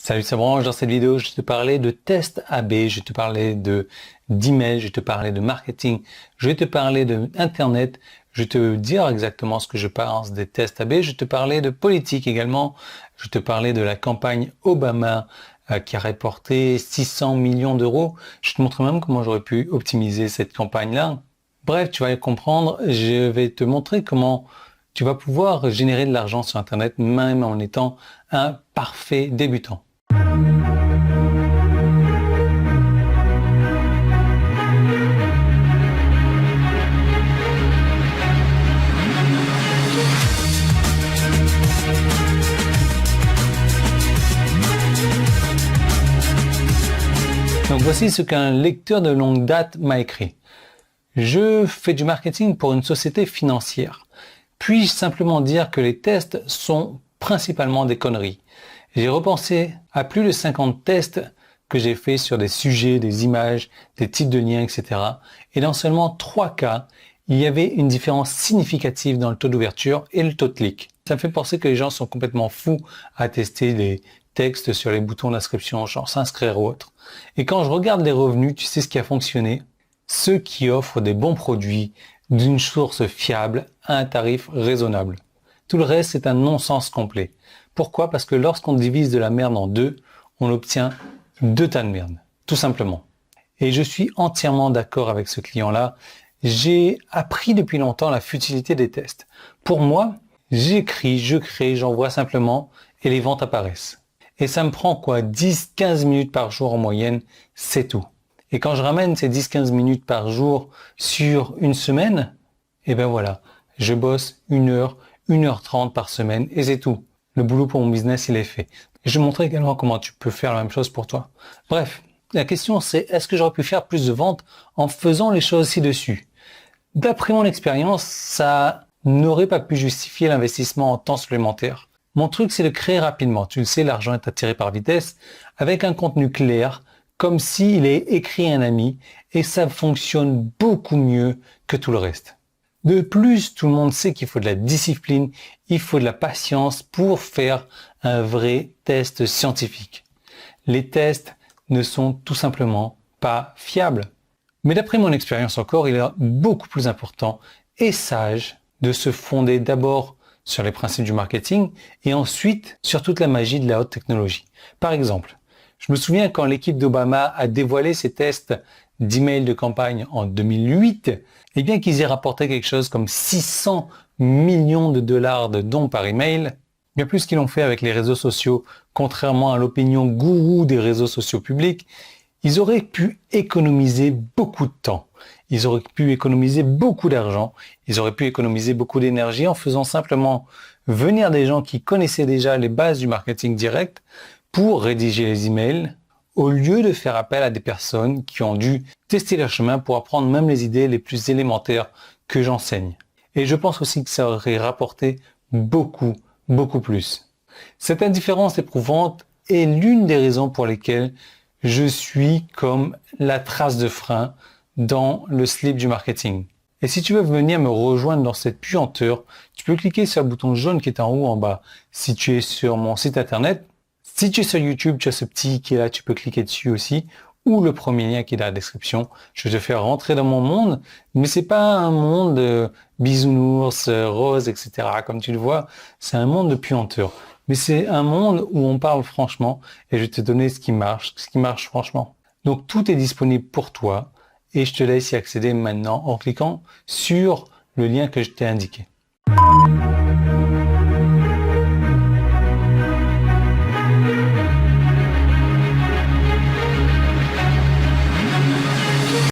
Salut, c'est Branche. Dans cette vidéo, je vais te parler de tests AB, je vais te parler d'email, je vais te parler de marketing, je vais te parler d'internet, je vais te dire exactement ce que je pense des tests AB, je vais te parler de politique également, je vais te parler de la campagne Obama qui a rapporté 600 millions d'euros. Je te montre même comment j'aurais pu optimiser cette campagne-là. Bref, tu vas comprendre, je vais te montrer comment tu vas pouvoir générer de l'argent sur Internet même en étant un parfait débutant. Donc voici ce qu'un lecteur de longue date m'a écrit. Je fais du marketing pour une société financière. Puis-je simplement dire que les tests sont principalement des conneries? J'ai repensé à plus de 50 tests que j'ai fait sur des sujets, des images, des types de liens, etc. Et dans seulement 3 cas, il y avait une différence significative dans le taux d'ouverture et le taux de clic. Ça me fait penser que les gens sont complètement fous à tester les textes sur les boutons d'inscription, genre s'inscrire ou autre. Et quand je regarde les revenus, tu sais ce qui a fonctionné? Ceux qui offrent des bons produits d'une source fiable à un tarif raisonnable. Tout le reste, c'est un non-sens complet. Pourquoi? Parce que lorsqu'on divise de la merde en deux, on obtient 2 tas de merde, tout simplement. Et je suis entièrement d'accord avec ce client-là. J'ai appris depuis longtemps la futilité des tests. Pour moi, j'écris, je crée, j'envoie simplement et les ventes apparaissent. Et ça me prend quoi? 10-15 minutes par jour en moyenne, c'est tout. Et quand je ramène ces 10-15 minutes par jour sur une semaine, et ben voilà, je bosse 1 heure, 1h30 par semaine et c'est tout. Le boulot pour mon business, il est fait. Et je vais montrer également comment tu peux faire la même chose pour toi. Bref, la question c'est, est-ce que j'aurais pu faire plus de ventes en faisant les choses ci-dessus? D'après mon expérience, ça n'aurait pas pu justifier l'investissement en temps supplémentaire. Mon truc, c'est de créer rapidement. Tu le sais, l'argent est attiré par vitesse, avec un contenu clair, comme s'il est écrit à un ami, et ça fonctionne beaucoup mieux que tout le reste. De plus, tout le monde sait qu'il faut de la discipline, il faut de la patience pour faire un vrai test scientifique. Les tests ne sont tout simplement pas fiables. Mais d'après mon expérience encore, il est beaucoup plus important et sage de se fonder d'abord sur les principes du marketing et ensuite sur toute la magie de la haute technologie. Par exemple, je me souviens quand l'équipe d'Obama a dévoilé ses tests d'email de campagne en 2008, et bien qu'ils aient rapporté quelque chose comme 600 millions de dollars de dons par email, bien plus qu'ils l'ont fait avec les réseaux sociaux, contrairement à l'opinion gourou des réseaux sociaux publics, ils auraient pu économiser beaucoup de temps, ils auraient pu économiser beaucoup d'argent, ils auraient pu économiser beaucoup d'énergie en faisant simplement venir des gens qui connaissaient déjà les bases du marketing direct pour rédiger les emails, au lieu de faire appel à des personnes qui ont dû tester leur chemin pour apprendre même les idées les plus élémentaires que j'enseigne. Et je pense aussi que ça aurait rapporté beaucoup plus. Cette indifférence éprouvante est l'une des raisons pour lesquelles je suis comme la trace de frein dans le slip du marketing. Et si tu veux venir me rejoindre dans cette puanteur, tu peux cliquer sur le bouton jaune qui est en haut en bas. Si tu es sur mon site internet, si tu es sur YouTube, tu as ce petit qui est là, tu peux cliquer dessus aussi, ou le premier lien qui est dans la description. Je vais te faire rentrer dans mon monde, mais c'est pas un monde bisounours, rose, etc. Comme tu le vois, c'est un monde de puanteur. Mais c'est un monde où on parle franchement, et je vais te donner ce qui marche franchement. Donc tout est disponible pour toi, et je te laisse y accéder maintenant en cliquant sur le lien que je t'ai indiqué.